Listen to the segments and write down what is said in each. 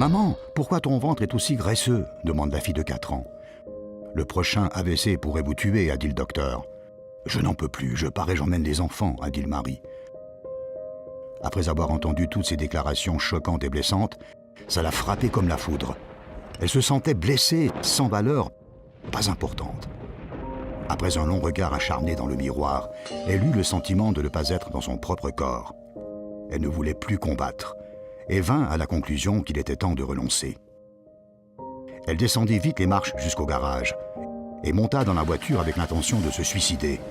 Maman, pourquoi ton ventre est aussi graisseux ?» demande la fille de 4 ans. « Le prochain AVC pourrait vous tuer, a dit le docteur. »« Je n'en peux plus, je pars et j'emmène les enfants, a dit le mari. » Après avoir entendu toutes ces déclarations choquantes et blessantes, ça l'a frappée comme la foudre. Elle se sentait blessée, sans valeur, pas importante. Après un long regard acharné dans le miroir, elle eut le sentiment de ne pas être dans son propre corps. Elle ne voulait plus combattre et vint à la conclusion qu'il était temps de renoncer. Elle descendit vite les marches jusqu'au garage et monta dans la voiture avec l'intention de se suicider.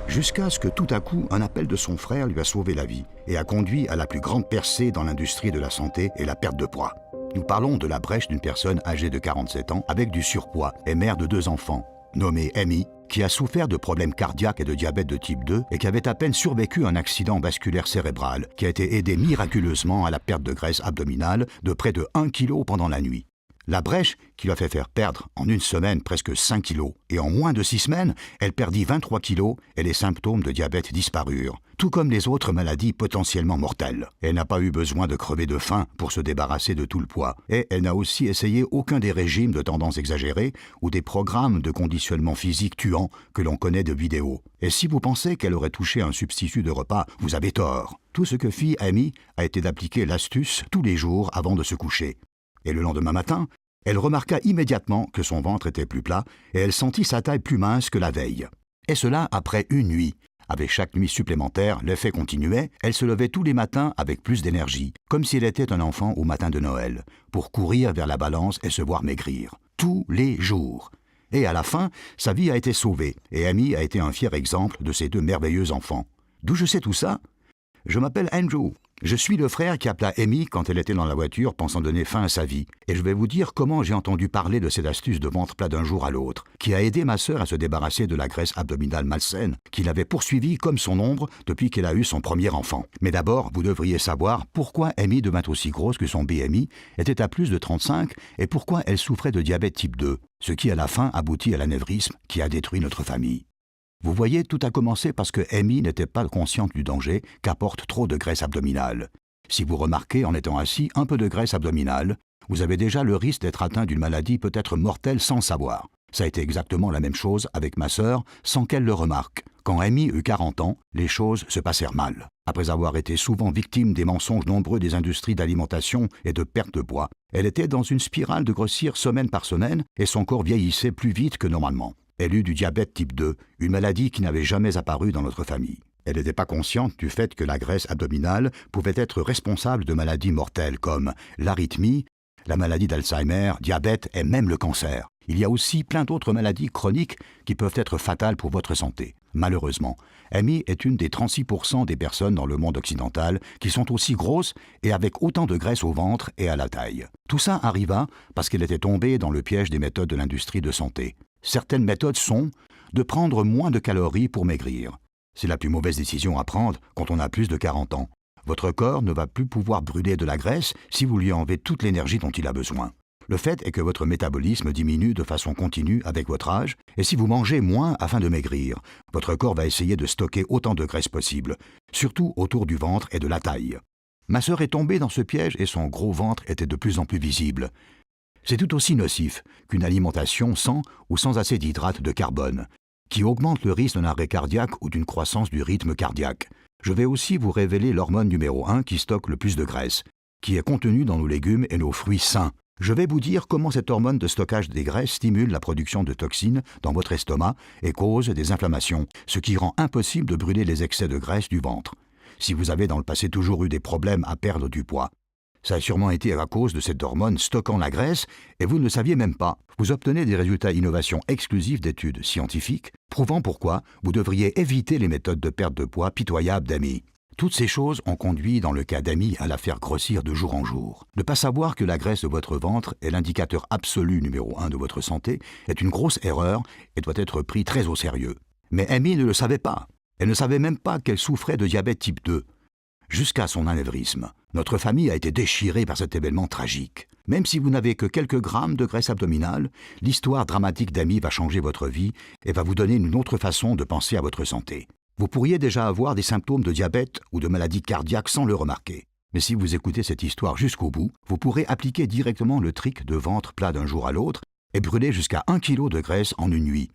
Jusqu'à ce que tout à coup, un appel de son frère lui a sauvé la vie et a conduit à la plus grande percée dans l'industrie de la santé et la perte de poids. Nous parlons de la brèche d'une personne âgée de 47 ans avec du surpoids et mère de 2 enfants, nommée Amy, qui a souffert de problèmes cardiaques et de diabète de type 2 et qui avait à peine survécu un accident vasculaire cérébral qui a été aidé miraculeusement à la perte de graisse abdominale de près de 1 kg pendant la nuit. La brèche qui lui a fait faire perdre en une semaine presque 5 kilos et en moins de 6 semaines, elle perdit 23 kilos et les symptômes de diabète disparurent, tout comme les autres maladies potentiellement mortelles. Elle n'a pas eu besoin de crever de faim pour se débarrasser de tout le poids et elle n'a aussi essayé aucun des régimes de tendance exagérée ou des programmes de conditionnement physique tuants que l'on connaît de vidéos. Et si vous pensez qu'elle aurait touché un substitut de repas, vous avez tort. Tout ce que fit Amy a été d'appliquer l'astuce tous les jours avant de se coucher. Et le lendemain matin, elle remarqua immédiatement que son ventre était plus plat et elle sentit sa taille plus mince que la veille. Et cela après une nuit. Avec chaque nuit supplémentaire, l'effet continuait, elle se levait tous les matins avec plus d'énergie, comme si elle était un enfant au matin de Noël, pour courir vers la balance et se voir maigrir. Tous les jours. Et à la fin, sa vie a été sauvée et Amy a été un fier exemple de ces 2 merveilleux enfants. D'où je sais tout ça? Je m'appelle Andrew. Je suis le frère qui appela Amy quand elle était dans la voiture pensant donner fin à sa vie. Et je vais vous dire comment j'ai entendu parler de cette astuce de ventre plat d'un jour à l'autre, qui a aidé ma sœur à se débarrasser de la graisse abdominale malsaine, qui l'avait poursuivie comme son ombre depuis qu'elle a eu son premier enfant. Mais d'abord, vous devriez savoir pourquoi Amy devint aussi grosse que son BMI était à plus de 35 et pourquoi elle souffrait de diabète type 2, ce qui à la fin aboutit à l'anévrisme qui a détruit notre famille. Vous voyez, tout a commencé parce que Amy n'était pas consciente du danger qu'apporte trop de graisse abdominale. Si vous remarquez en étant assis un peu de graisse abdominale, vous avez déjà le risque d'être atteint d'une maladie peut-être mortelle sans le savoir. Ça a été exactement la même chose avec ma sœur sans qu'elle le remarque. Quand Amy eut 40 ans, les choses se passèrent mal. Après avoir été souvent victime des mensonges nombreux des industries d'alimentation et de perte de poids, elle était dans une spirale de grossir semaine par semaine et son corps vieillissait plus vite que normalement. Elle eut du diabète type 2, une maladie qui n'avait jamais apparu dans notre famille. Elle n'était pas consciente du fait que la graisse abdominale pouvait être responsable de maladies mortelles comme l'arythmie, la maladie d'Alzheimer, diabète et même le cancer. Il y a aussi plein d'autres maladies chroniques qui peuvent être fatales pour votre santé. Malheureusement, Amy est une des 36% des personnes dans le monde occidental qui sont aussi grosses et avec autant de graisse au ventre et à la taille. Tout ça arriva parce qu'elle était tombée dans le piège des méthodes de l'industrie de santé. Certaines méthodes sont de prendre moins de calories pour maigrir. C'est la plus mauvaise décision à prendre quand on a plus de 40 ans. Votre corps ne va plus pouvoir brûler de la graisse si vous lui enlevez toute l'énergie dont il a besoin. Le fait est que votre métabolisme diminue de façon continue avec votre âge, et si vous mangez moins afin de maigrir, votre corps va essayer de stocker autant de graisse possible, surtout autour du ventre et de la taille. Ma sœur est tombée dans ce piège et son gros ventre était de plus en plus visible. C'est tout aussi nocif qu'une alimentation sans ou sans assez d'hydrates de carbone, qui augmente le risque d'un arrêt cardiaque ou d'une croissance du rythme cardiaque. Je vais aussi vous révéler l'hormone numéro 1 qui stocke le plus de graisse, qui est contenue dans nos légumes et nos fruits sains. Je vais vous dire comment cette hormone de stockage des graisses stimule la production de toxines dans votre estomac et cause des inflammations, ce qui rend impossible de brûler les excès de graisse du ventre. Si vous avez dans le passé toujours eu des problèmes à perdre du poids, ça a sûrement été à cause de cette hormone stockant la graisse et vous ne le saviez même pas. Vous obtenez des résultats innovation exclusifs d'études scientifiques prouvant pourquoi vous devriez éviter les méthodes de perte de poids pitoyables d'Amy. Toutes ces choses ont conduit dans le cas d'Amy à la faire grossir de jour en jour. Ne pas savoir que la graisse de votre ventre est l'indicateur absolu numéro 1 de votre santé est une grosse erreur et doit être pris très au sérieux. Mais Amy ne le savait pas. Elle ne savait même pas qu'elle souffrait de diabète type 2. Jusqu'à son anévrisme. Notre famille a été déchirée par cet événement tragique. Même si vous n'avez que quelques grammes de graisse abdominale, l'histoire dramatique d'Amy va changer votre vie et va vous donner une autre façon de penser à votre santé. Vous pourriez déjà avoir des symptômes de diabète ou de maladie cardiaque sans le remarquer. Mais si vous écoutez cette histoire jusqu'au bout, vous pourrez appliquer directement le trick de ventre plat d'un jour à l'autre et brûler jusqu'à 1 kg de graisse en une nuit.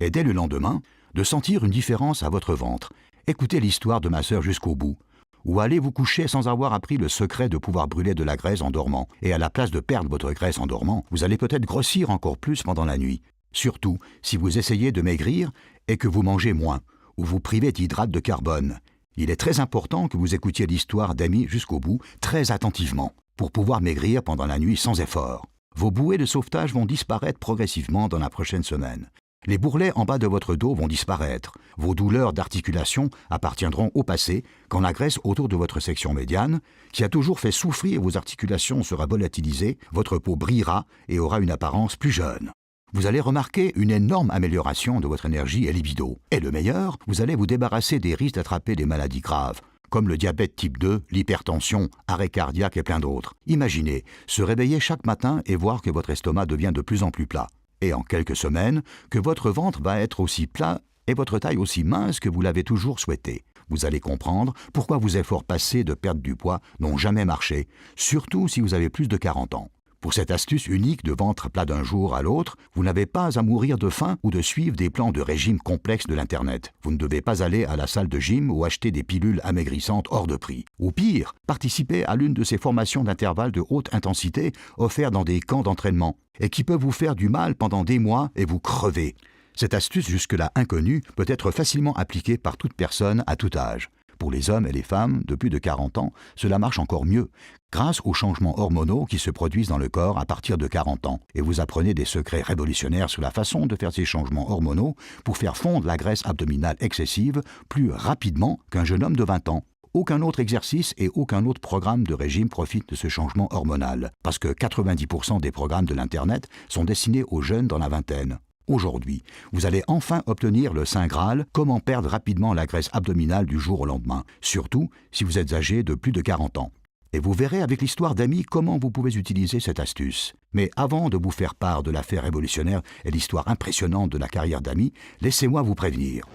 Et dès le lendemain, de sentir une différence à votre ventre. Écoutez l'histoire de ma sœur jusqu'au bout. Ou allez vous coucher sans avoir appris le secret de pouvoir brûler de la graisse en dormant. Et à la place de perdre votre graisse en dormant, vous allez peut-être grossir encore plus pendant la nuit. Surtout si vous essayez de maigrir et que vous mangez moins, ou vous privez d'hydrates de carbone. Il est très important que vous écoutiez l'histoire d'Amy jusqu'au bout, très attentivement, pour pouvoir maigrir pendant la nuit sans effort. Vos bouées de sauvetage vont disparaître progressivement dans la prochaine semaine. Les bourrelets en bas de votre dos vont disparaître. Vos douleurs d'articulation appartiendront au passé quand la graisse autour de votre section médiane, qui a toujours fait souffrir vos articulations, sera volatilisée, votre peau brillera et aura une apparence plus jeune. Vous allez remarquer une énorme amélioration de votre énergie et libido. Et le meilleur, vous allez vous débarrasser des risques d'attraper des maladies graves, comme le diabète type 2, l'hypertension, arrêt cardiaque et plein d'autres. Imaginez, se réveiller chaque matin et voir que votre estomac devient de plus en plus plat. Et en quelques semaines, que votre ventre va être aussi plat et votre taille aussi mince que vous l'avez toujours souhaité. Vous allez comprendre pourquoi vos efforts passés de perdre du poids n'ont jamais marché, surtout si vous avez plus de 40 ans. Pour cette astuce unique de ventre plat d'un jour à l'autre, vous n'avez pas à mourir de faim ou de suivre des plans de régime complexes de l'Internet. Vous ne devez pas aller à la salle de gym ou acheter des pilules amaigrissantes hors de prix. Ou pire, participer à l'une de ces formations d'intervalle de haute intensité offertes dans des camps d'entraînement et qui peuvent vous faire du mal pendant des mois et vous crever. Cette astuce jusque-là inconnue peut être facilement appliquée par toute personne à tout âge. Pour les hommes et les femmes de plus de 40 ans, cela marche encore mieux, grâce aux changements hormonaux qui se produisent dans le corps à partir de 40 ans. Et vous apprenez des secrets révolutionnaires sur la façon de faire ces changements hormonaux pour faire fondre la graisse abdominale excessive plus rapidement qu'un jeune homme de 20 ans. Aucun autre exercice et aucun autre programme de régime profite de ce changement hormonal, parce que 90% des programmes de l'Internet sont destinés aux jeunes dans la vingtaine. Aujourd'hui, vous allez enfin obtenir le Saint Graal, comment perdre rapidement la graisse abdominale du jour au lendemain, surtout si vous êtes âgé de plus de 40 ans. Et vous verrez avec l'histoire d'Amy comment vous pouvez utiliser cette astuce. Mais avant de vous faire part de l'affaire révolutionnaire et l'histoire impressionnante de la carrière d'Amy, laissez-moi vous prévenir.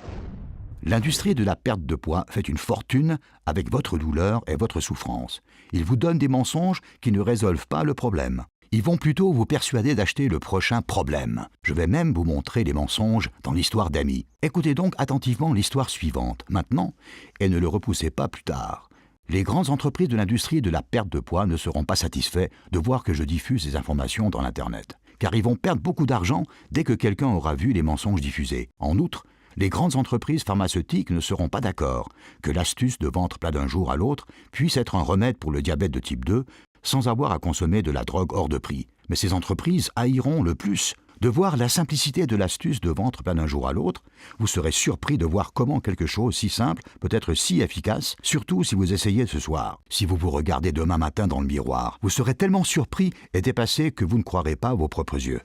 L'industrie de la perte de poids fait une fortune avec votre douleur et votre souffrance. Ils vous donnent des mensonges qui ne résolvent pas le problème. Ils vont plutôt vous persuader d'acheter le prochain problème. Je vais même vous montrer les mensonges dans l'histoire d'Amy. Écoutez donc attentivement l'histoire suivante, maintenant, et ne le repoussez pas plus tard. Les grandes entreprises de l'industrie de la perte de poids ne seront pas satisfaits de voir que je diffuse ces informations dans l'Internet, car ils vont perdre beaucoup d'argent dès que quelqu'un aura vu les mensonges diffusés. En outre, les grandes entreprises pharmaceutiques ne seront pas d'accord que l'astuce de ventre plat d'un jour à l'autre puisse être un remède pour le diabète de type 2 sans avoir à consommer de la drogue hors de prix. Mais ces entreprises haïront le plus de voir la simplicité de l'astuce de ventre plat d'un jour à l'autre. Vous serez surpris de voir comment quelque chose si simple peut être si efficace, surtout si vous essayez ce soir. Si vous vous regardez demain matin dans le miroir, vous serez tellement surpris et dépassé que vous ne croirez pas vos propres yeux.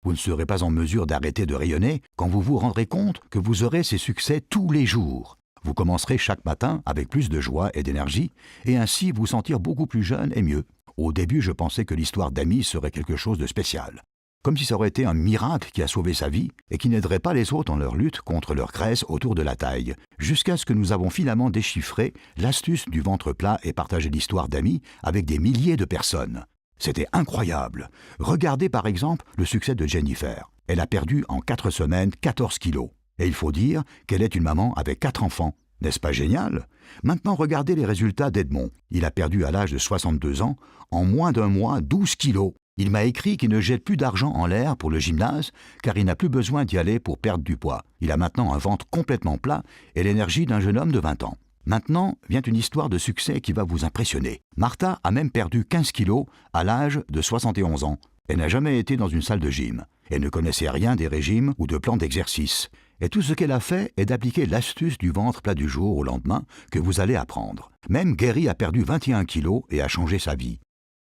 Vous ne serez pas en mesure d'arrêter de rayonner quand vous vous rendrez compte que vous aurez ces succès tous les jours. Vous commencerez chaque matin avec plus de joie et d'énergie, et ainsi vous sentir beaucoup plus jeune et mieux. Au début, je pensais que l'histoire d'Amy serait quelque chose de spécial. Comme si ça aurait été un miracle qui a sauvé sa vie et qui n'aiderait pas les autres dans leur lutte contre leur graisse autour de la taille, jusqu'à ce que nous avons finalement déchiffré l'astuce du ventre plat et partagé l'histoire d'Amy avec des milliers de personnes. C'était incroyable. Regardez par exemple le succès de Jennifer. Elle a perdu en 4 semaines 14 kilos. Et il faut dire qu'elle est une maman avec 4 enfants. N'est-ce pas génial? Maintenant, regardez les résultats d'Edmond. Il a perdu à l'âge de 62 ans, en moins d'un mois, 12 kilos. Il m'a écrit qu'il ne jette plus d'argent en l'air pour le gymnase, car il n'a plus besoin d'y aller pour perdre du poids. Il a maintenant un ventre complètement plat et l'énergie d'un jeune homme de 20 ans. Maintenant vient une histoire de succès qui va vous impressionner. Martha a même perdu 15 kilos à l'âge de 71 ans. Elle n'a jamais été dans une salle de gym. Elle ne connaissait rien des régimes ou de plans d'exercice. Et tout ce qu'elle a fait est d'appliquer l'astuce du ventre plat du jour au lendemain que vous allez apprendre. Même Gary a perdu 21 kilos et a changé sa vie.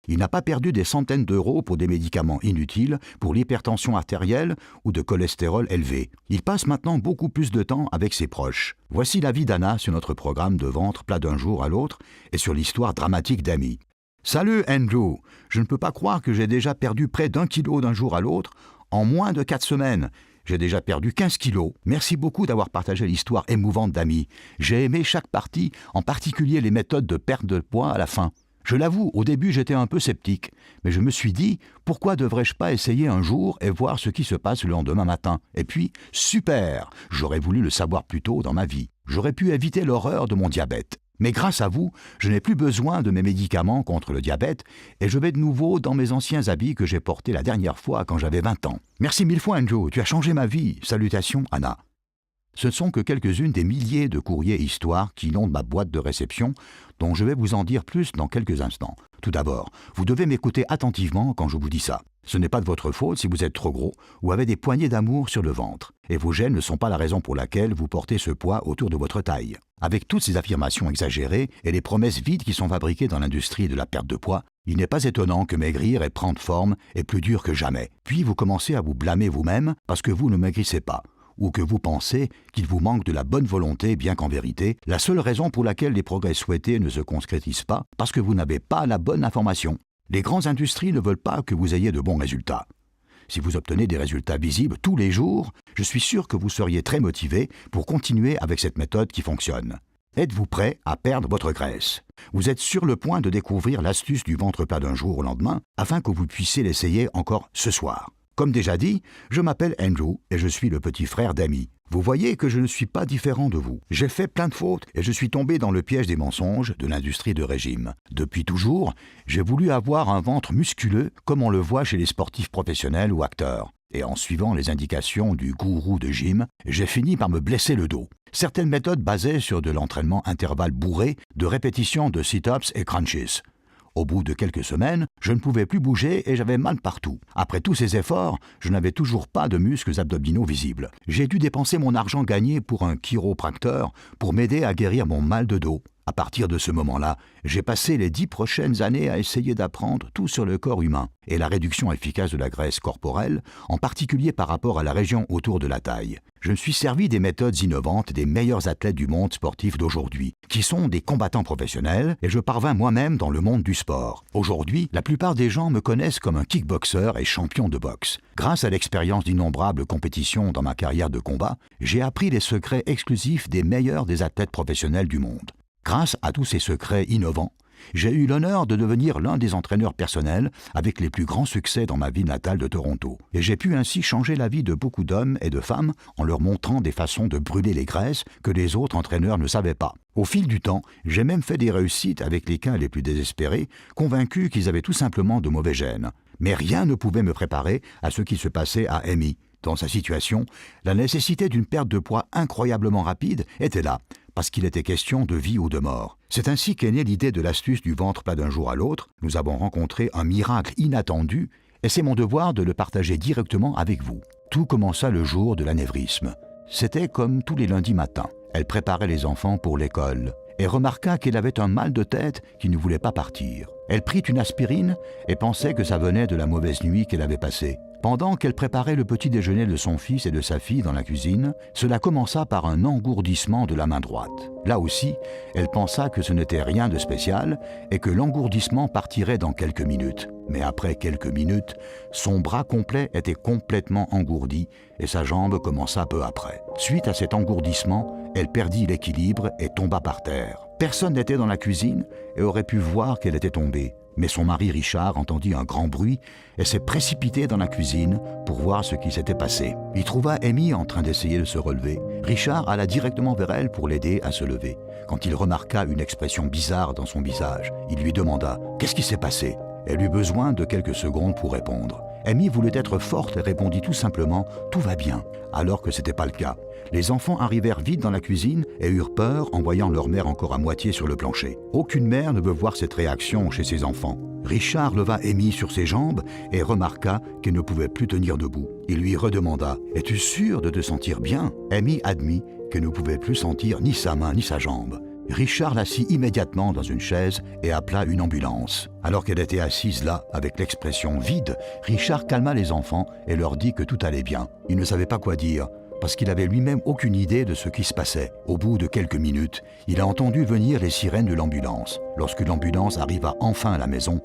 Il n'a pas perdu des centaines d'euros pour des médicaments inutiles, pour l'hypertension artérielle ou de cholestérol élevé. Il passe maintenant beaucoup plus de temps avec ses proches. Voici la vie d'Anna sur notre programme de ventre plat d'un jour à l'autre et sur l'histoire dramatique d'Amy. « Salut Andrew, je ne peux pas croire que j'ai déjà perdu près d'1 kilo d'un jour à l'autre en moins de 4 semaines. J'ai déjà perdu 15 kilos. Merci beaucoup d'avoir partagé l'histoire émouvante d'Amy. J'ai aimé chaque partie, en particulier les méthodes de perte de poids à la fin. Je l'avoue, au début j'étais un peu sceptique, mais je me suis dit, pourquoi devrais-je pas essayer un jour et voir ce qui se passe le lendemain matin? Et puis, super! J'aurais voulu le savoir plus tôt dans ma vie. J'aurais pu éviter l'horreur de mon diabète. Mais grâce à vous, je n'ai plus besoin de mes médicaments contre le diabète et je vais de nouveau dans mes anciens habits que j'ai portés la dernière fois quand j'avais 20 ans. Merci mille fois Andrew, tu as changé ma vie. Salutations Anna. Ce ne sont que quelques-unes des milliers de courriers histoires qui inondent ma boîte de réception, dont je vais vous en dire plus dans quelques instants. Tout d'abord, vous devez m'écouter attentivement quand je vous dis ça. Ce n'est pas de votre faute si vous êtes trop gros ou avez des poignées d'amour sur le ventre. Et vos gènes ne sont pas la raison pour laquelle vous portez ce poids autour de votre taille. Avec toutes ces affirmations exagérées et les promesses vides qui sont fabriquées dans l'industrie de la perte de poids, il n'est pas étonnant que maigrir et prendre forme est plus dur que jamais. Puis vous commencez à vous blâmer vous-même parce que vous ne maigrissez pas, ou que vous pensez qu'il vous manque de la bonne volonté, bien qu'en vérité, la seule raison pour laquelle les progrès souhaités ne se concrétisent pas, parce que vous n'avez pas la bonne information. Les grandes industries ne veulent pas que vous ayez de bons résultats. Si vous obtenez des résultats visibles tous les jours, je suis sûr que vous seriez très motivé pour continuer avec cette méthode qui fonctionne. Êtes-vous prêt à perdre votre graisse? Vous êtes sur le point de découvrir l'astuce du ventre plat d'un jour au lendemain, afin que vous puissiez l'essayer encore ce soir. Comme déjà dit, je m'appelle Andrew et je suis le petit frère d'Amy. Vous voyez que je ne suis pas différent de vous. J'ai fait plein de fautes et je suis tombé dans le piège des mensonges de l'industrie de régime. Depuis toujours, j'ai voulu avoir un ventre musculeux comme on le voit chez les sportifs professionnels ou acteurs. Et en suivant les indications du gourou de gym, j'ai fini par me blesser le dos. Certaines méthodes basaient sur de l'entraînement intervalle bourré de répétitions de sit-ups et crunches. Au bout de quelques semaines, je ne pouvais plus bouger et j'avais mal partout. Après tous ces efforts, je n'avais toujours pas de muscles abdominaux visibles. J'ai dû dépenser mon argent gagné pour un chiropracteur pour m'aider à guérir mon mal de dos. À partir de ce moment-là, j'ai passé les 10 prochaines années à essayer d'apprendre tout sur le corps humain et la réduction efficace de la graisse corporelle, en particulier par rapport à la région autour de la taille. Je me suis servi des méthodes innovantes des meilleurs athlètes du monde sportif d'aujourd'hui, qui sont des combattants professionnels, et je parvins moi-même dans le monde du sport. Aujourd'hui, la plupart des gens me connaissent comme un kickboxer et champion de boxe. Grâce à l'expérience d'innombrables compétitions dans ma carrière de combat, j'ai appris les secrets exclusifs des meilleurs des athlètes professionnels du monde. Grâce à tous ces secrets innovants, j'ai eu l'honneur de devenir l'un des entraîneurs personnels avec les plus grands succès dans ma ville natale de Toronto. Et j'ai pu ainsi changer la vie de beaucoup d'hommes et de femmes en leur montrant des façons de brûler les graisses que les autres entraîneurs ne savaient pas. Au fil du temps, j'ai même fait des réussites avec les cas les plus désespérés, convaincus qu'ils avaient tout simplement de mauvais gènes. Mais rien ne pouvait me préparer à ce qui se passait à Amy. Dans sa situation, la nécessité d'une perte de poids incroyablement rapide était là, parce qu'il était question de vie ou de mort. C'est ainsi qu'est née l'idée de l'astuce du ventre plat d'un jour à l'autre. Nous avons rencontré un miracle inattendu et c'est mon devoir de le partager directement avec vous. Tout commença le jour de l'anévrisme. C'était comme tous les lundis matins. Elle préparait les enfants pour l'école et remarqua qu'elle avait un mal de tête qui ne voulait pas partir. Elle prit une aspirine et pensait que ça venait de la mauvaise nuit qu'elle avait passée. Pendant qu'elle préparait le petit déjeuner de son fils et de sa fille dans la cuisine, cela commença par un engourdissement de la main droite. Là aussi, elle pensa que ce n'était rien de spécial et que l'engourdissement partirait dans quelques minutes. Mais après quelques minutes, son bras complet était complètement engourdi et sa jambe commença peu après. Suite à cet engourdissement, elle perdit l'équilibre et tomba par terre. Personne n'était dans la cuisine et aurait pu voir qu'elle était tombée. Mais son mari Richard entendit un grand bruit et s'est précipité dans la cuisine pour voir ce qui s'était passé. Il trouva Amy en train d'essayer de se relever. Richard alla directement vers elle pour l'aider à se lever. Quand il remarqua une expression bizarre dans son visage, il lui demanda « Qu'est-ce qui s'est passé ?» Elle eut besoin de quelques secondes pour répondre. Amy voulait être forte et répondit tout simplement « Tout va bien », alors que ce n'était pas le cas. Les enfants arrivèrent vite dans la cuisine et eurent peur en voyant leur mère encore à moitié sur le plancher. Aucune mère ne veut voir cette réaction chez ses enfants. Richard leva Amy sur ses jambes et remarqua qu'elle ne pouvait plus tenir debout. Il lui redemanda « Es-tu sûre de te sentir bien ?» Amy admit qu'elle ne pouvait plus sentir ni sa main ni sa jambe. Richard l'assit immédiatement dans une chaise et appela une ambulance. Alors qu'elle était assise là, avec l'expression vide, Richard calma les enfants et leur dit que tout allait bien. Il ne savait pas quoi dire, parce qu'il avait lui-même aucune idée de ce qui se passait. Au bout de quelques minutes, il a entendu venir les sirènes de l'ambulance. Lorsque l'ambulance arriva enfin à la maison,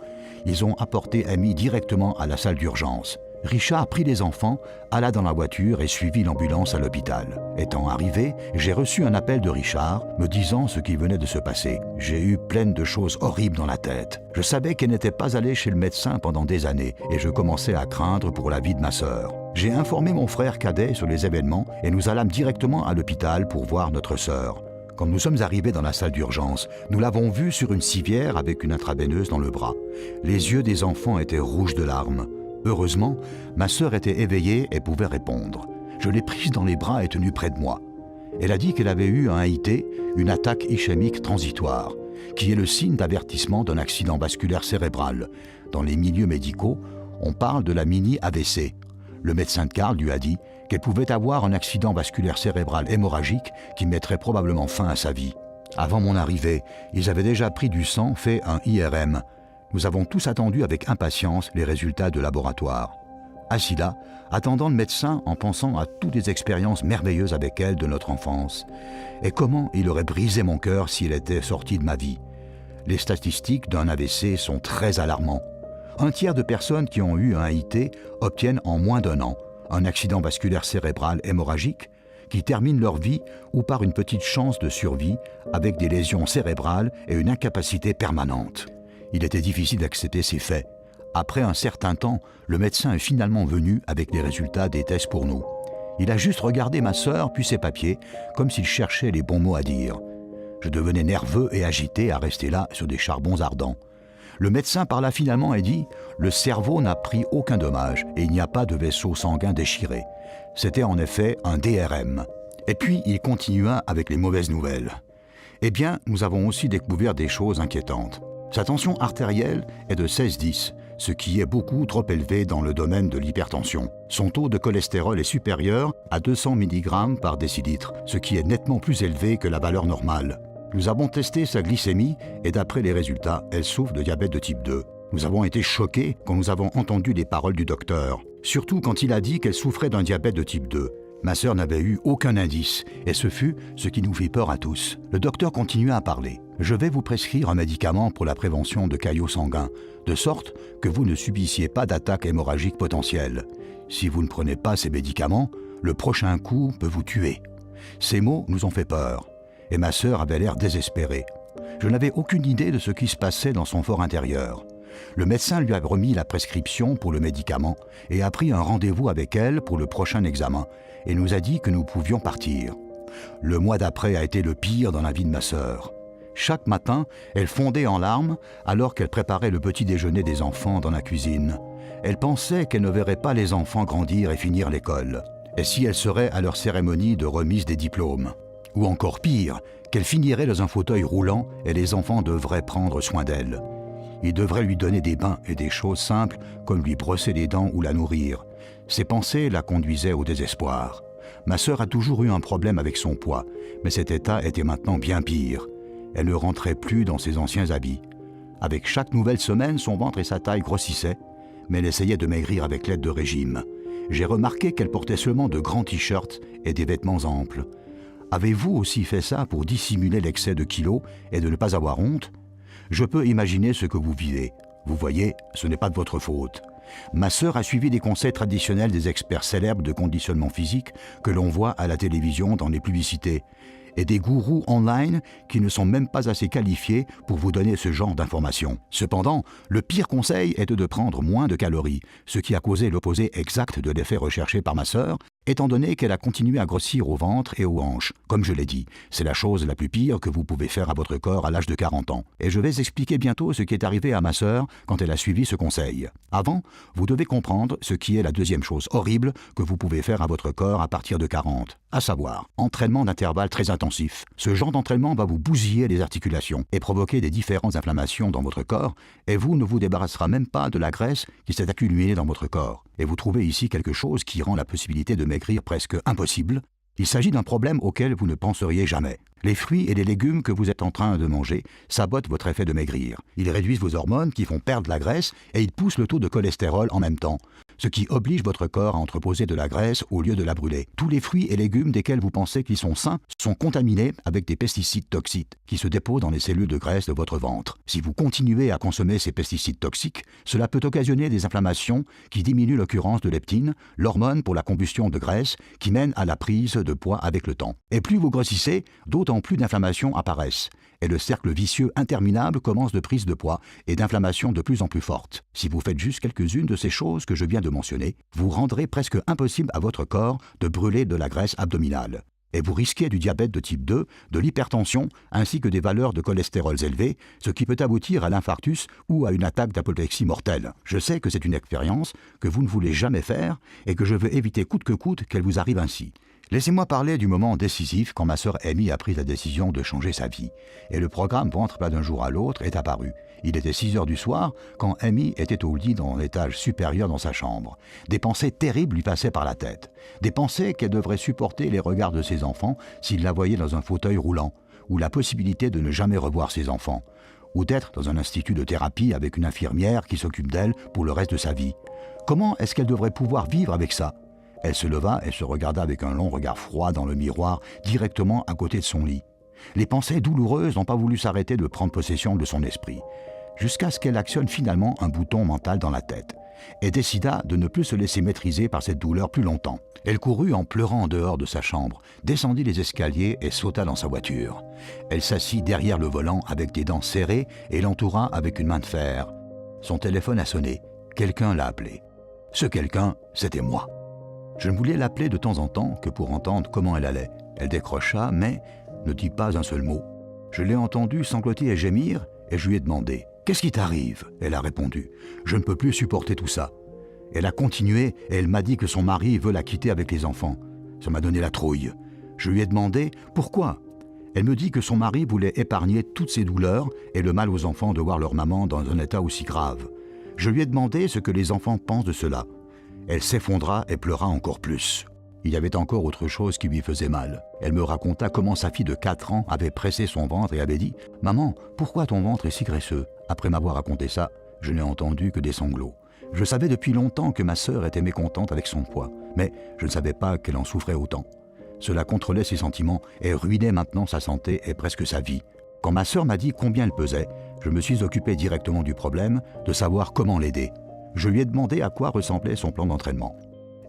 ils ont apporté Amy directement à la salle d'urgence. Richard prit les enfants, alla dans la voiture et suivit l'ambulance à l'hôpital. Étant arrivé, j'ai reçu un appel de Richard me disant ce qui venait de se passer. J'ai eu plein de choses horribles dans la tête. Je savais qu'elle n'était pas allée chez le médecin pendant des années et je commençais à craindre pour la vie de ma sœur. J'ai informé mon frère cadet sur les événements et nous allâmes directement à l'hôpital pour voir notre sœur. Quand nous sommes arrivés dans la salle d'urgence, nous l'avons vue sur une civière avec une intraveineuse dans le bras. Les yeux des enfants étaient rouges de larmes. Heureusement, ma sœur était éveillée et pouvait répondre. Je l'ai prise dans les bras et tenue près de moi. Elle a dit qu'elle avait eu un IT, une attaque ischémique transitoire, qui est le signe d'avertissement d'un accident vasculaire cérébral. Dans les milieux médicaux, on parle de la mini-AVC. Le médecin de Karl lui a dit qu'elle pouvait avoir un accident vasculaire cérébral hémorragique qui mettrait probablement fin à sa vie. Avant mon arrivée, ils avaient déjà pris du sang, fait un IRM. Nous avons tous attendu avec impatience les résultats de laboratoire. Assis là, attendant le médecin en pensant à toutes les expériences merveilleuses avec elle de notre enfance. Et comment il aurait brisé mon cœur si elle était sortie de ma vie. Les statistiques d'un AVC sont très alarmantes. Un tiers de personnes qui ont eu un IT obtiennent en moins d'1 an un accident vasculaire cérébral hémorragique qui termine leur vie ou par une petite chance de survie avec des lésions cérébrales et une incapacité permanente. Il était difficile d'accepter ces faits. Après un certain temps, le médecin est finalement venu avec les résultats des tests pour nous. Il a juste regardé ma sœur puis ses papiers, comme s'il cherchait les bons mots à dire. Je devenais nerveux et agité à rester là sur des charbons ardents. Le médecin parla finalement et dit « Le cerveau n'a pris aucun dommage et il n'y a pas de vaisseau sanguin déchiré. C'était en effet un DRM. » Et puis il continua avec les mauvaises nouvelles. Eh bien, nous avons aussi découvert des choses inquiétantes. Sa tension artérielle est de 16-10, ce qui est beaucoup trop élevé dans le domaine de l'hypertension. Son taux de cholestérol est supérieur à 200 mg par décilitre, ce qui est nettement plus élevé que la valeur normale. Nous avons testé sa glycémie et d'après les résultats, elle souffre de diabète de type 2. Nous avons été choqués quand nous avons entendu les paroles du docteur, surtout quand il a dit qu'elle souffrait d'un diabète de type 2. Ma sœur n'avait eu aucun indice, et ce fut ce qui nous fit peur à tous. Le docteur continua à parler. « Je vais vous prescrire un médicament pour la prévention de caillots sanguins, de sorte que vous ne subissiez pas d'attaque hémorragique potentielle. Si vous ne prenez pas ces médicaments, le prochain coup peut vous tuer. » Ces mots nous ont fait peur, et ma sœur avait l'air désespérée. Je n'avais aucune idée de ce qui se passait dans son fort intérieur. Le médecin lui a remis la prescription pour le médicament et a pris un rendez-vous avec elle pour le prochain examen et nous a dit que nous pouvions partir. Le mois d'après a été le pire dans la vie de ma sœur. Chaque matin, elle fondait en larmes alors qu'elle préparait le petit déjeuner des enfants dans la cuisine. Elle pensait qu'elle ne verrait pas les enfants grandir et finir l'école. Et si elle serait à leur cérémonie de remise des diplômes? Ou encore pire, qu'elle finirait dans un fauteuil roulant et les enfants devraient prendre soin d'elle. Ils devraient lui donner des bains et des choses simples comme lui brosser les dents ou la nourrir. Ces pensées la conduisaient au désespoir. Ma sœur a toujours eu un problème avec son poids, mais cet état était maintenant bien pire. Elle ne rentrait plus dans ses anciens habits. Avec chaque nouvelle semaine, son ventre et sa taille grossissaient, mais elle essayait de maigrir avec l'aide de régime. J'ai remarqué qu'elle portait seulement de grands t-shirts et des vêtements amples. Avez-vous aussi fait ça pour dissimuler l'excès de kilos et de ne pas avoir honte? Je peux imaginer ce que vous vivez. Vous voyez, ce n'est pas de votre faute. Ma sœur a suivi les conseils traditionnels des experts célèbres de conditionnement physique que l'on voit à la télévision dans les publicités, et des gourous online qui ne sont même pas assez qualifiés pour vous donner ce genre d'informations. Cependant, le pire conseil était de prendre moins de calories, ce qui a causé l'opposé exact de l'effet recherché par ma sœur, étant donné qu'elle a continué à grossir au ventre et aux hanches. Comme je l'ai dit, c'est la chose la plus pire que vous pouvez faire à votre corps à l'âge de 40 ans. Et je vais expliquer bientôt ce qui est arrivé à ma sœur quand elle a suivi ce conseil. Avant, vous devez comprendre ce qui est la deuxième chose horrible que vous pouvez faire à votre corps à partir de 40, à savoir, entraînement d'intervalle très intensif. Ce genre d'entraînement va vous bousiller les articulations et provoquer des différentes inflammations dans votre corps, et vous ne vous débarrassera même pas de la graisse qui s'est accumulée dans votre corps. Et vous trouvez ici quelque chose qui rend la possibilité de maigrir presque impossible. Il s'agit d'un problème auquel vous ne penseriez jamais. Les fruits et les légumes que vous êtes en train de manger sabotent votre effet de maigrir. Ils réduisent vos hormones qui font perdre la graisse et ils poussent le taux de cholestérol en même temps, ce qui oblige votre corps à entreposer de la graisse au lieu de la brûler. Tous les fruits et légumes desquels vous pensez qu'ils sont sains sont contaminés avec des pesticides toxiques qui se déposent dans les cellules de graisse de votre ventre. Si vous continuez à consommer ces pesticides toxiques, cela peut occasionner des inflammations qui diminuent l'occurrence de leptine, l'hormone pour la combustion de graisse qui mène à la prise de poids avec le temps. Et plus vous grossissez, d'autant plus d'inflammations apparaissent. Et le cercle vicieux interminable commence de prise de poids et d'inflammations de plus en plus fortes. Si vous faites juste quelques-unes de ces choses que je viens de mentionner, vous rendrez presque impossible à votre corps de brûler de la graisse abdominale. Et vous risquez du diabète de type 2, de l'hypertension, ainsi que des valeurs de cholestérol élevées, ce qui peut aboutir à l'infarctus ou à une attaque d'apoplexie mortelle. Je sais que c'est une expérience que vous ne voulez jamais faire et que je veux éviter coûte que coûte qu'elle vous arrive ainsi. Laissez-moi parler du moment décisif quand ma sœur Amy a pris la décision de changer sa vie. Et le programme Ventre plat d'un jour à l'autre est apparu. Il était 6 heures du soir quand Amy était au lit dans l'étage supérieur dans sa chambre. Des pensées terribles lui passaient par la tête. Des pensées qu'elle devrait supporter les regards de ses enfants s'ils la voyaient dans un fauteuil roulant, ou la possibilité de ne jamais revoir ses enfants, ou d'être dans un institut de thérapie avec une infirmière qui s'occupe d'elle pour le reste de sa vie. Comment est-ce qu'elle devrait pouvoir vivre avec ça ? Elle se leva et se regarda avec un long regard froid dans le miroir, directement à côté de son lit. Les pensées douloureuses n'ont pas voulu s'arrêter de prendre possession de son esprit, jusqu'à ce qu'elle actionne finalement un bouton mental dans la tête, et décida de ne plus se laisser maîtriser par cette douleur plus longtemps. Elle courut en pleurant en dehors de sa chambre, descendit les escaliers et sauta dans sa voiture. Elle s'assit derrière le volant avec des dents serrées et l'entoura avec une main de fer. Son téléphone a sonné. Quelqu'un l'a appelé. Ce quelqu'un, c'était moi. Je ne voulais l'appeler de temps en temps que pour entendre comment elle allait. Elle décrocha, mais ne dit pas un seul mot. Je l'ai entendue sangloter et gémir, et je lui ai demandé « Qu'est-ce qui t'arrive ?» Elle a répondu « Je ne peux plus supporter tout ça. » Elle a continué et elle m'a dit que son mari veut la quitter avec les enfants. Ça m'a donné la trouille. Je lui ai demandé « Pourquoi ?» Elle me dit que son mari voulait épargner toutes ses douleurs et le mal aux enfants de voir leur maman dans un état aussi grave. Je lui ai demandé ce que les enfants pensent de cela. Elle s'effondra et pleura encore plus. Il y avait encore autre chose qui lui faisait mal. Elle me raconta comment sa fille de 4 ans avait pressé son ventre et avait dit « Maman, pourquoi ton ventre est si graisseux ?» Après m'avoir raconté ça, je n'ai entendu que des sanglots. Je savais depuis longtemps que ma sœur était mécontente avec son poids, mais je ne savais pas qu'elle en souffrait autant. Cela contrôlait ses sentiments et ruinait maintenant sa santé et presque sa vie. Quand ma sœur m'a dit combien elle pesait, je me suis occupé directement du problème, de savoir comment l'aider. Je lui ai demandé à quoi ressemblait son plan d'entraînement.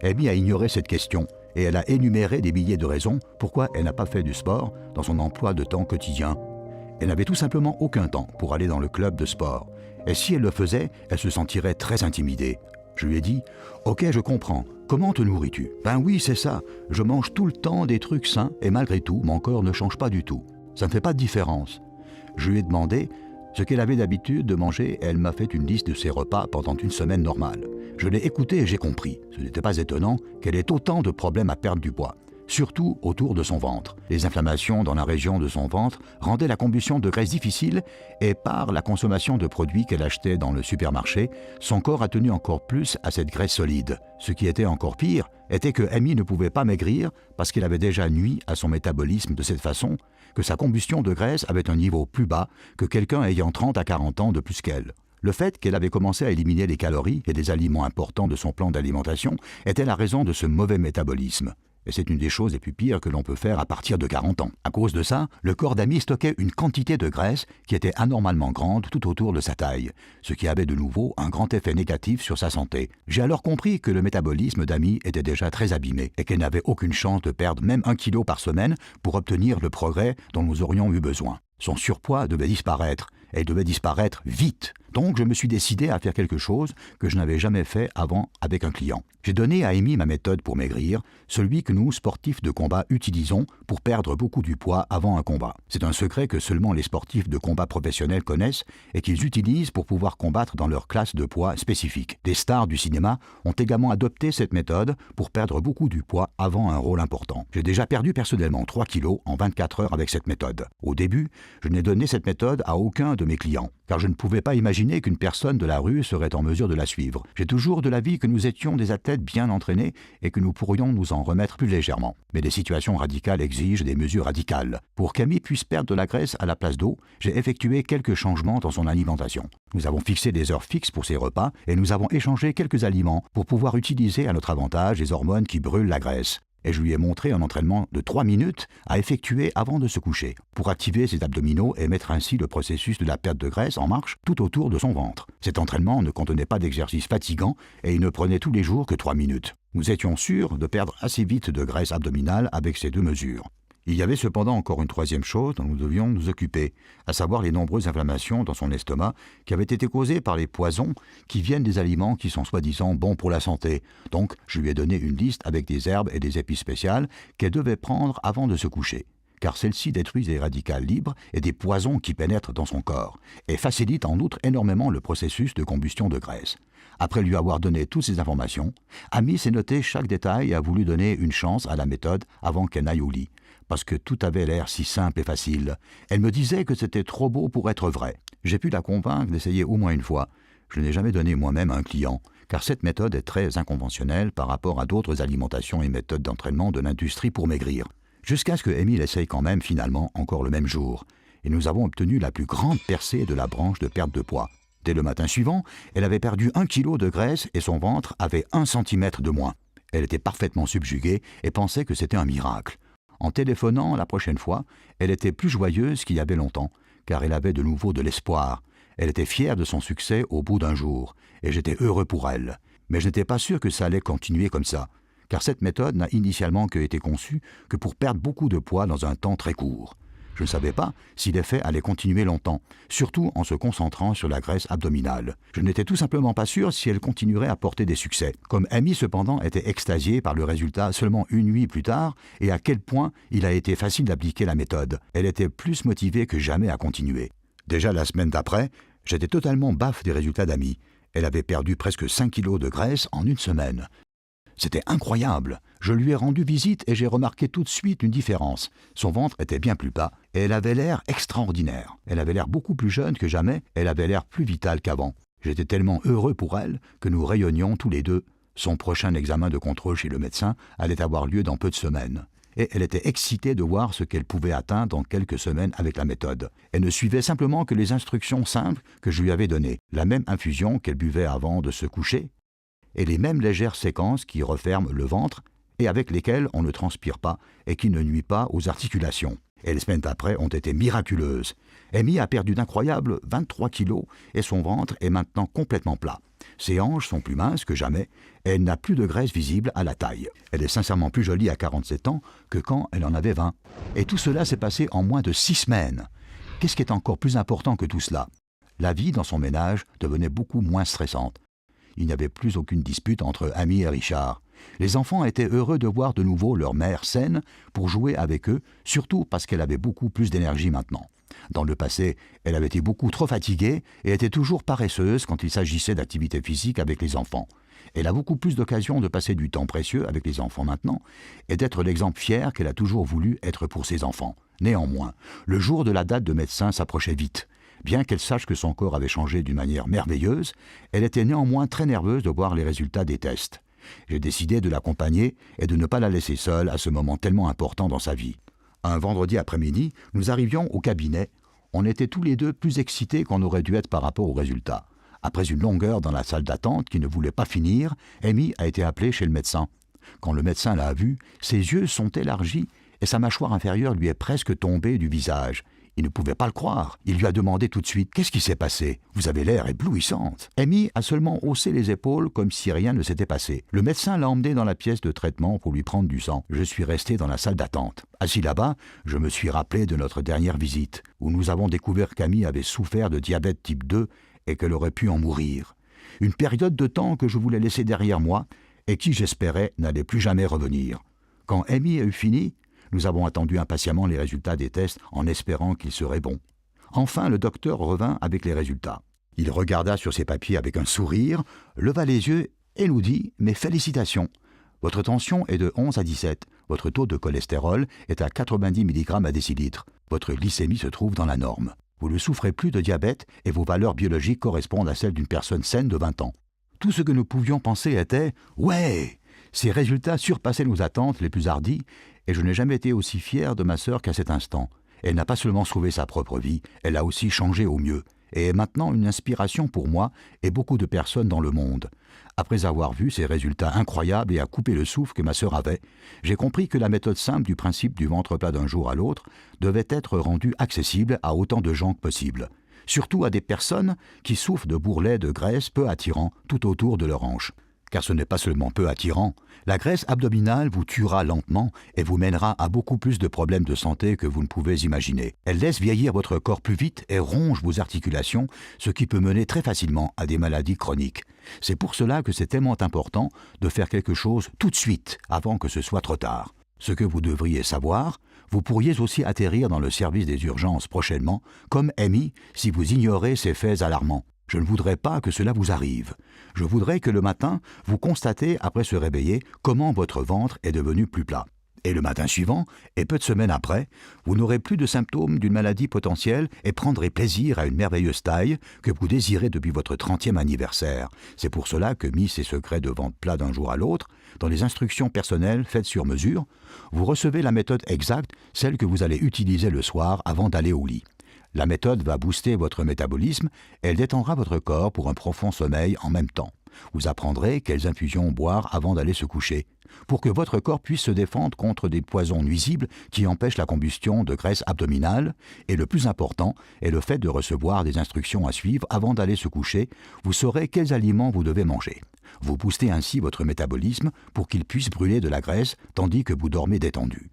Amy a ignoré cette question et elle a énuméré des milliers de raisons pourquoi elle n'a pas fait du sport dans son emploi de temps quotidien. Elle n'avait tout simplement aucun temps pour aller dans le club de sport. Et si elle le faisait, elle se sentirait très intimidée. Je lui ai dit « Ok, je comprends. Comment te nourris-tu ?»« Ben oui, c'est ça. Je mange tout le temps des trucs sains et malgré tout, mon corps ne change pas du tout. Ça ne fait pas de différence. » Je lui ai demandé ce qu'elle avait d'habitude de manger et elle m'a fait une liste de ses repas pendant une semaine normale. Je l'ai écoutée et j'ai compris. Ce n'était pas étonnant qu'elle ait autant de problèmes à perdre du poids, surtout autour de son ventre. Les inflammations dans la région de son ventre rendaient la combustion de graisse difficile et par la consommation de produits qu'elle achetait dans le supermarché, son corps a tenu encore plus à cette graisse solide. Ce qui était encore pire était que Amy ne pouvait pas maigrir parce qu'elle avait déjà nui à son métabolisme de cette façon que sa combustion de graisse avait un niveau plus bas que quelqu'un ayant 30 à 40 ans de plus qu'elle. Le fait qu'elle avait commencé à éliminer les calories et des aliments importants de son plan d'alimentation était la raison de ce mauvais métabolisme. Et c'est une des choses les plus pires que l'on peut faire à partir de 40 ans. À cause de ça, le corps d'Amy stockait une quantité de graisse qui était anormalement grande tout autour de sa taille, ce qui avait de nouveau un grand effet négatif sur sa santé. J'ai alors compris que le métabolisme d'Amy était déjà très abîmé et qu'elle n'avait aucune chance de perdre même 1 kilo par semaine pour obtenir le progrès dont nous aurions eu besoin. Son surpoids devait disparaître, et il devait disparaître vite. Donc je me suis décidé à faire quelque chose que je n'avais jamais fait avant avec un client. J'ai donné à Amy ma méthode pour maigrir, celui que nous, sportifs de combat, utilisons pour perdre beaucoup du poids avant un combat. C'est un secret que seulement les sportifs de combat professionnels connaissent et qu'ils utilisent pour pouvoir combattre dans leur classe de poids spécifique. Des stars du cinéma ont également adopté cette méthode pour perdre beaucoup du poids avant un rôle important. J'ai déjà perdu personnellement 3 kilos en 24 heures avec cette méthode. Au début, je n'ai donné cette méthode à aucun de mes clients, car je ne pouvais pas imaginer qu'une personne de la rue serait en mesure de la suivre. J'ai toujours de l'avis que nous étions des athlètes bien entraînés et que nous pourrions nous en remettre plus légèrement. Mais des situations radicales exigent des mesures radicales. Pour qu'Amy puisse perdre de la graisse à la place d'eau, j'ai effectué quelques changements dans son alimentation. Nous avons fixé des heures fixes pour ses repas et nous avons échangé quelques aliments pour pouvoir utiliser à notre avantage les hormones qui brûlent la graisse. Et je lui ai montré un entraînement de 3 minutes à effectuer avant de se coucher, pour activer ses abdominaux et mettre ainsi le processus de la perte de graisse en marche tout autour de son ventre. Cet entraînement ne contenait pas d'exercice fatigant et il ne prenait tous les jours que 3 minutes. Nous étions sûrs de perdre assez vite de graisse abdominale avec ces 2 mesures. Il y avait cependant encore une troisième chose dont nous devions nous occuper, à savoir les nombreuses inflammations dans son estomac qui avaient été causées par les poisons qui viennent des aliments qui sont soi-disant bons pour la santé. Donc, je lui ai donné une liste avec des herbes et des épices spéciales qu'elle devait prendre avant de se coucher, car celles-ci détruisent les radicales libres et des poisons qui pénètrent dans son corps, et facilitent en outre énormément le processus de combustion de graisse. Après lui avoir donné toutes ces informations, Amy s'est noté chaque détail et a voulu donner une chance à la méthode avant qu'elle n'aille au lit, parce que tout avait l'air si simple et facile. Elle me disait que c'était trop beau pour être vrai. J'ai pu la convaincre d'essayer au moins une fois. Je n'ai jamais donné moi-même à un client, car cette méthode est très inconventionnelle par rapport à d'autres alimentations et méthodes d'entraînement de l'industrie pour maigrir. Jusqu'à ce que Amy l'essaye quand même finalement encore le même jour. Et nous avons obtenu la plus grande percée de la branche de perte de poids. Dès le matin suivant, elle avait perdu 1 kilo de graisse et son ventre avait 1 centimètre de moins. Elle était parfaitement subjuguée et pensait que c'était un miracle. En téléphonant la prochaine fois, elle était plus joyeuse qu'il y avait longtemps, car elle avait de nouveau de l'espoir. Elle était fière de son succès au bout d'un jour, et j'étais heureux pour elle. Mais je n'étais pas sûr que ça allait continuer comme ça, car cette méthode n'a initialement été conçue que pour perdre beaucoup de poids dans un temps très court. Je ne savais pas si l'effet allait continuer longtemps, surtout en se concentrant sur la graisse abdominale. Je n'étais tout simplement pas sûr si elle continuerait à porter des succès. Comme Amy cependant était extasiée par le résultat seulement une nuit plus tard et à quel point il a été facile d'appliquer la méthode, elle était plus motivée que jamais à continuer. Déjà la semaine d'après, j'étais totalement baffe des résultats d'Amy. Elle avait perdu presque 5 kilos de graisse en une semaine. C'était incroyable. Je lui ai rendu visite et j'ai remarqué tout de suite une différence. Son ventre était bien plus bas et elle avait l'air extraordinaire. Elle avait l'air beaucoup plus jeune que jamais, elle avait l'air plus vitale qu'avant. J'étais tellement heureux pour elle que nous rayonnions tous les deux. Son prochain examen de contrôle chez le médecin allait avoir lieu dans peu de semaines. Et elle était excitée de voir ce qu'elle pouvait atteindre dans quelques semaines avec la méthode. Elle ne suivait simplement que les instructions simples que je lui avais données. La même infusion qu'elle buvait avant de se coucher, et les mêmes légères séquences qui referment le ventre et avec lesquelles on ne transpire pas et qui ne nuisent pas aux articulations. Et les semaines après ont été miraculeuses. Amy a perdu d'incroyables 23 kilos et son ventre est maintenant complètement plat. Ses hanches sont plus minces que jamais et elle n'a plus de graisse visible à la taille. Elle est sincèrement plus jolie à 47 ans que quand elle en avait 20. Et tout cela s'est passé en moins de 6 semaines. Qu'est-ce qui est encore plus important que tout cela? La vie dans son ménage devenait beaucoup moins stressante. Il n'y avait plus aucune dispute entre Amy et Richard. Les enfants étaient heureux de voir de nouveau leur mère saine pour jouer avec eux, surtout parce qu'elle avait beaucoup plus d'énergie maintenant. Dans le passé, elle avait été beaucoup trop fatiguée et était toujours paresseuse quand il s'agissait d'activités physiques avec les enfants. Elle a beaucoup plus d'occasions de passer du temps précieux avec les enfants maintenant et d'être l'exemple fier qu'elle a toujours voulu être pour ses enfants. Néanmoins, le jour de la date de médecin s'approchait vite. Bien qu'elle sache que son corps avait changé d'une manière merveilleuse, elle était néanmoins très nerveuse de voir les résultats des tests. J'ai décidé de l'accompagner et de ne pas la laisser seule à ce moment tellement important dans sa vie. Un vendredi après-midi, nous arrivions au cabinet. On était tous les deux plus excités qu'on aurait dû être par rapport aux résultats. Après une longue heure dans la salle d'attente qui ne voulait pas finir, Amy a été appelée chez le médecin. Quand le médecin l'a vue, ses yeux sont élargis et sa mâchoire inférieure lui est presque tombée du visage. Il ne pouvait pas le croire. Il lui a demandé tout de suite « Qu'est-ce qui s'est passé? Vous avez l'air éblouissante. » Amy a seulement haussé les épaules comme si rien ne s'était passé. Le médecin l'a emmenée dans la pièce de traitement pour lui prendre du sang. Je suis resté dans la salle d'attente. Assis là-bas, je me suis rappelé de notre dernière visite, où nous avons découvert qu'Amy avait souffert de diabète type 2 et qu'elle aurait pu en mourir. Une période de temps que je voulais laisser derrière moi et qui, j'espérais, n'allait plus jamais revenir. Quand Amy a eu fini, nous avons attendu impatiemment les résultats des tests en espérant qu'ils seraient bons. Enfin, le docteur revint avec les résultats. Il regarda sur ses papiers avec un sourire, leva les yeux et nous dit « Mes félicitations. Votre tension est de 11 à 17. Votre taux de cholestérol est à 90 mg à décilitre. Votre glycémie se trouve dans la norme. Vous ne souffrez plus de diabète et vos valeurs biologiques correspondent à celles d'une personne saine de 20 ans. Tout ce que nous pouvions penser était « Ouais !» Ces résultats surpassaient nos attentes les plus hardies et je n'ai jamais été aussi fier de ma sœur qu'à cet instant. Elle n'a pas seulement sauvé sa propre vie, elle a aussi changé au mieux et est maintenant une inspiration pour moi et beaucoup de personnes dans le monde. Après avoir vu ces résultats incroyables et à couper le souffle que ma sœur avait, j'ai compris que la méthode simple du principe du ventre plat d'un jour à l'autre devait être rendue accessible à autant de gens que possible, surtout à des personnes qui souffrent de bourrelets de graisse peu attirants tout autour de leur hanche. Car ce n'est pas seulement peu attirant, la graisse abdominale vous tuera lentement et vous mènera à beaucoup plus de problèmes de santé que vous ne pouvez imaginer. Elle laisse vieillir votre corps plus vite et ronge vos articulations, ce qui peut mener très facilement à des maladies chroniques. C'est pour cela que c'est tellement important de faire quelque chose tout de suite, avant que ce soit trop tard. Ce que vous devriez savoir, vous pourriez aussi atterrir dans le service des urgences prochainement, comme Amy, si vous ignorez ces faits alarmants. Je ne voudrais pas que cela vous arrive. Je voudrais que le matin, vous constatez, après se réveiller, comment votre ventre est devenu plus plat. Et le matin suivant, et peu de semaines après, vous n'aurez plus de symptômes d'une maladie potentielle et prendrez plaisir à une merveilleuse taille que vous désirez depuis votre 30e anniversaire. C'est pour cela que, mis ces secrets de ventre plat d'un jour à l'autre, dans les instructions personnelles faites sur mesure, vous recevez la méthode exacte, celle que vous allez utiliser le soir avant d'aller au lit. La méthode va booster votre métabolisme et elle détendra votre corps pour un profond sommeil en même temps. Vous apprendrez quelles infusions boire avant d'aller se coucher, pour que votre corps puisse se défendre contre des poisons nuisibles qui empêchent la combustion de graisse abdominale. Et le plus important est le fait de recevoir des instructions à suivre avant d'aller se coucher. Vous saurez quels aliments vous devez manger. Vous boostez ainsi votre métabolisme pour qu'il puisse brûler de la graisse tandis que vous dormez détendu.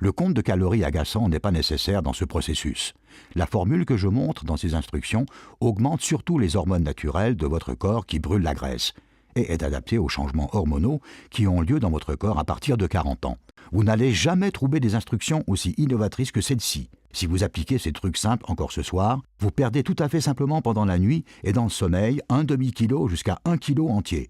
Le compte de calories agaçant n'est pas nécessaire dans ce processus. La formule que je montre dans ces instructions augmente surtout les hormones naturelles de votre corps qui brûlent la graisse et est adaptée aux changements hormonaux qui ont lieu dans votre corps à partir de 40 ans. Vous n'allez jamais trouver des instructions aussi innovatrices que celle-ci. Si vous appliquez ces trucs simples encore ce soir, vous perdez tout à fait simplement pendant la nuit et dans le sommeil un demi-kilo jusqu'à 1 kilo entier.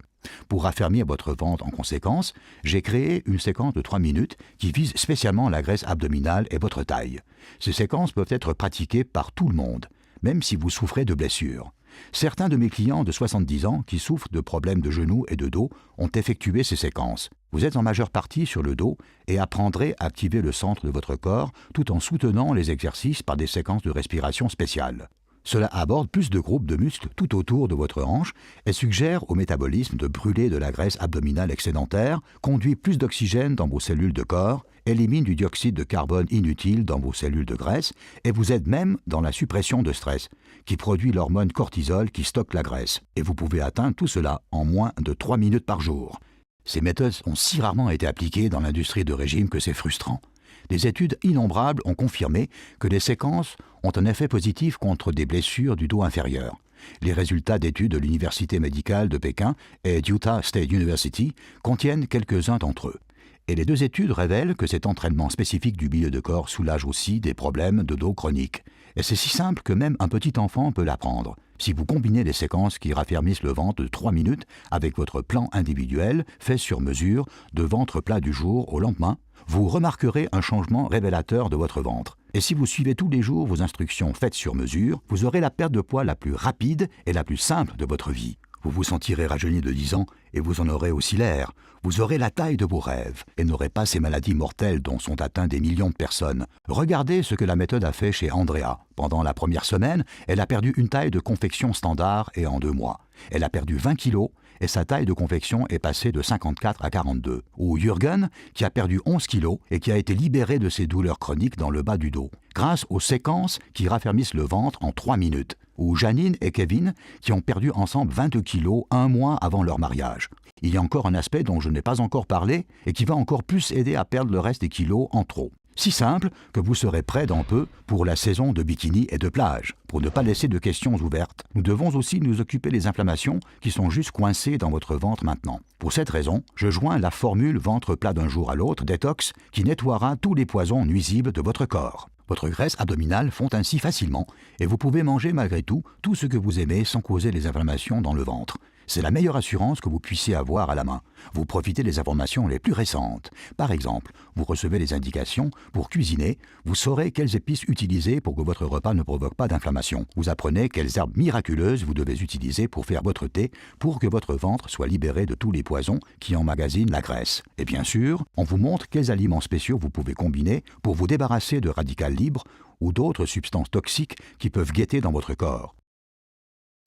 Pour raffermir votre ventre en conséquence, j'ai créé une séquence de 3 minutes qui vise spécialement la graisse abdominale et votre taille. Ces séquences peuvent être pratiquées par tout le monde, même si vous souffrez de blessures. Certains de mes clients de 70 ans qui souffrent de problèmes de genoux et de dos ont effectué ces séquences. Vous êtes en majeure partie sur le dos et apprendrez à activer le centre de votre corps tout en soutenant les exercices par des séquences de respiration spéciales. Cela aborde plus de groupes de muscles tout autour de votre hanche et suggère au métabolisme de brûler de la graisse abdominale excédentaire, conduit plus d'oxygène dans vos cellules de corps, élimine du dioxyde de carbone inutile dans vos cellules de graisse et vous aide même dans la suppression de stress, qui produit l'hormone cortisol qui stocke la graisse. Et vous pouvez atteindre tout cela en moins de 3 minutes par jour. Ces méthodes ont si rarement été appliquées dans l'industrie de régime que c'est frustrant. Des études innombrables ont confirmé que les séquences ont un effet positif contre des blessures du dos inférieur. Les résultats d'études de l'Université médicale de Pékin et d'Utah State University contiennent quelques-uns d'entre eux. Et les deux études révèlent que cet entraînement spécifique du milieu de corps soulage aussi des problèmes de dos chroniques. Et c'est si simple que même un petit enfant peut l'apprendre. Si vous combinez les séquences qui raffermissent le ventre de 3 minutes avec votre plan individuel fait sur mesure de ventre plat du jour au lendemain, vous remarquerez un changement révélateur de votre ventre. Et si vous suivez tous les jours vos instructions faites sur mesure, vous aurez la perte de poids la plus rapide et la plus simple de votre vie. Vous vous sentirez rajeuni de 10 ans et vous en aurez aussi l'air. Vous aurez la taille de vos rêves et n'aurez pas ces maladies mortelles dont sont atteintes des millions de personnes. Regardez ce que la méthode a fait chez Andrea. Pendant la première semaine, elle a perdu une taille de confection standard et en 2 mois. Elle a perdu 20 kilos et sa taille de confection est passée de 54 à 42. Ou Jürgen, qui a perdu 11 kilos et qui a été libéré de ses douleurs chroniques dans le bas du dos, grâce aux séquences qui raffermissent le ventre en 3 minutes. Ou Janine et Kevin, qui ont perdu ensemble 22 kilos 1 mois avant leur mariage. Il y a encore un aspect dont je n'ai pas encore parlé et qui va encore plus aider à perdre le reste des kilos en trop. Si simple que vous serez prêt dans peu pour la saison de bikini et de plage. Pour ne pas laisser de questions ouvertes, nous devons aussi nous occuper des inflammations qui sont juste coincées dans votre ventre maintenant. Pour cette raison, je joins la formule ventre plat d'un jour à l'autre détox qui nettoiera tous les poisons nuisibles de votre corps. Votre graisse abdominale fond ainsi facilement et vous pouvez manger malgré tout ce que vous aimez sans causer les inflammations dans le ventre. C'est la meilleure assurance que vous puissiez avoir à la main. Vous profitez des informations les plus récentes. Par exemple, vous recevez les indications pour cuisiner, vous saurez quelles épices utiliser pour que votre repas ne provoque pas d'inflammation. Vous apprenez quelles herbes miraculeuses vous devez utiliser pour faire votre thé pour que votre ventre soit libéré de tous les poisons qui emmagasinent la graisse. Et bien sûr, on vous montre quels aliments spéciaux vous pouvez combiner pour vous débarrasser de radicales libres ou d'autres substances toxiques qui peuvent guetter dans votre corps.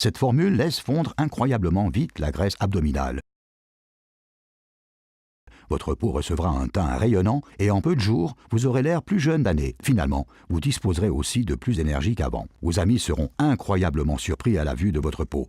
Cette formule laisse fondre incroyablement vite la graisse abdominale. Votre peau recevra un teint rayonnant et en peu de jours, vous aurez l'air plus jeune d'année. Finalement, vous disposerez aussi de plus d'énergie qu'avant. Vos amis seront incroyablement surpris à la vue de votre peau.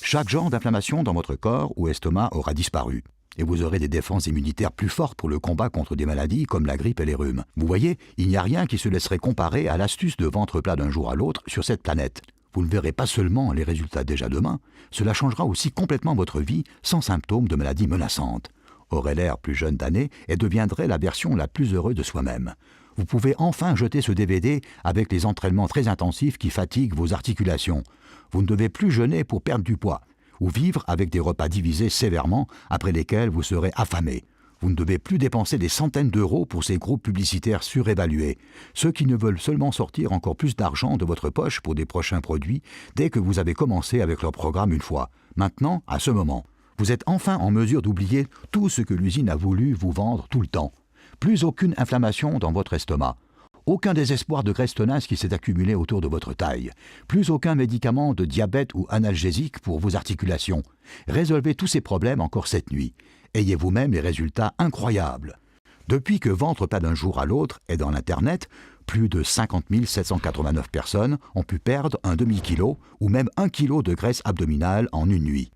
Chaque genre d'inflammation dans votre corps ou estomac aura disparu. Et vous aurez des défenses immunitaires plus fortes pour le combat contre des maladies comme la grippe et les rhumes. Vous voyez, il n'y a rien qui se laisserait comparer à l'astuce de ventre plat d'un jour à l'autre sur cette planète. Vous ne verrez pas seulement les résultats déjà demain, cela changera aussi complètement votre vie sans symptômes de maladies menaçantes. Aurez l'air plus jeune d'année et deviendrez la version la plus heureuse de soi-même. Vous pouvez enfin jeter ce DVD avec les entraînements très intensifs qui fatiguent vos articulations. Vous ne devez plus jeûner pour perdre du poids ou vivre avec des repas divisés sévèrement après lesquels vous serez affamé. Vous ne devez plus dépenser des centaines d'euros pour ces groupes publicitaires surévalués, ceux qui ne veulent seulement sortir encore plus d'argent de votre poche pour des prochains produits dès que vous avez commencé avec leur programme une fois. Maintenant, à ce moment, vous êtes enfin en mesure d'oublier tout ce que l'usine a voulu vous vendre tout le temps. Plus aucune inflammation dans votre estomac. Aucun désespoir de graisse tenace qui s'est accumulé autour de votre taille. Plus aucun médicament de diabète ou analgésique pour vos articulations. Résolvez tous ces problèmes encore cette nuit. Ayez vous-même les résultats incroyables. Depuis que Ventre plat d'un jour à l'autre est dans l'Internet, plus de 50 789 personnes ont pu perdre un demi-kilo ou même 1 kilo de graisse abdominale en une nuit.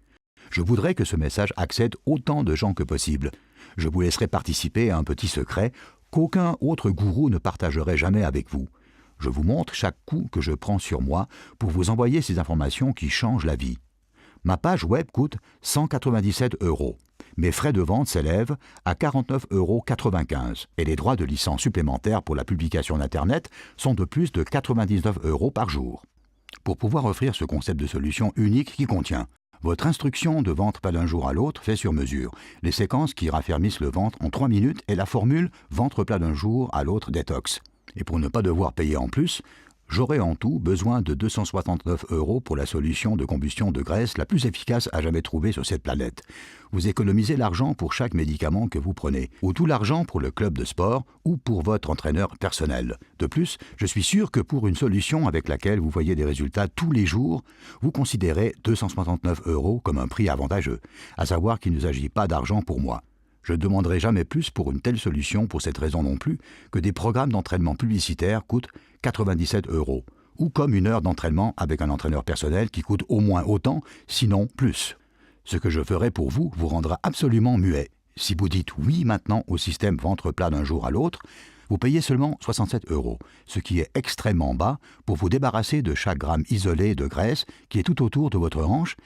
Je voudrais que ce message accède autant de gens que possible. Je vous laisserai participer à un petit secret qu'aucun autre gourou ne partagerait jamais avec vous. Je vous montre chaque coup que je prends sur moi pour vous envoyer ces informations qui changent la vie. Ma page web coûte 197 €. Mes frais de vente s'élèvent à 49,95 € et les droits de licence supplémentaires pour la publication d'Internet sont de plus de 99 € par jour. Pour pouvoir offrir ce concept de solution unique qui contient votre instruction de ventre pas d'un jour à l'autre fait sur mesure, les séquences qui raffermissent le ventre en 3 minutes et la formule ventre plat d'un jour à l'autre détox. Et pour ne pas devoir payer en plus, j'aurai en tout besoin de 269 € pour la solution de combustion de graisse la plus efficace à jamais trouvée sur cette planète. Vous économisez l'argent pour chaque médicament que vous prenez, ou tout l'argent pour le club de sport ou pour votre entraîneur personnel. De plus, je suis sûr que pour une solution avec laquelle vous voyez des résultats tous les jours, vous considérez 269 € comme un prix avantageux, à savoir qu'il ne s'agit pas d'argent pour moi. Je ne demanderai jamais plus pour une telle solution pour cette raison non plus que des programmes d'entraînement publicitaires coûtent 97 €, ou comme une heure d'entraînement avec un entraîneur personnel qui coûte au moins autant, sinon plus. Ce que je ferai pour vous vous rendra absolument muet. Si vous dites oui maintenant au système ventre plat d'un jour à l'autre, vous payez seulement 67 €, ce qui est extrêmement bas pour vous débarrasser de chaque gramme isolé de graisse qui est tout autour de votre hanche,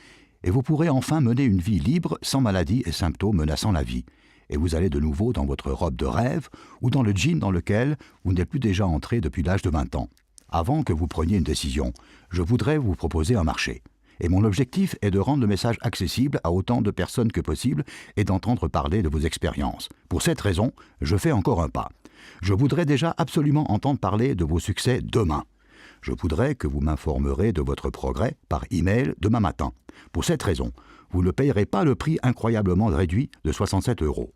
et vous pourrez enfin mener une vie libre sans maladies et symptômes menaçant la vie. Et vous allez de nouveau dans votre robe de rêve ou dans le jean dans lequel vous n'êtes plus déjà entré depuis l'âge de 20 ans. Avant que vous preniez une décision, je voudrais vous proposer un marché. Et mon objectif est de rendre le message accessible à autant de personnes que possible et d'entendre parler de vos expériences. Pour cette raison, je fais encore un pas. Je voudrais déjà absolument entendre parler de vos succès demain. Je voudrais que vous m'informerez de votre progrès par email demain matin. Pour cette raison, vous ne payerez pas le prix incroyablement réduit de 67 €.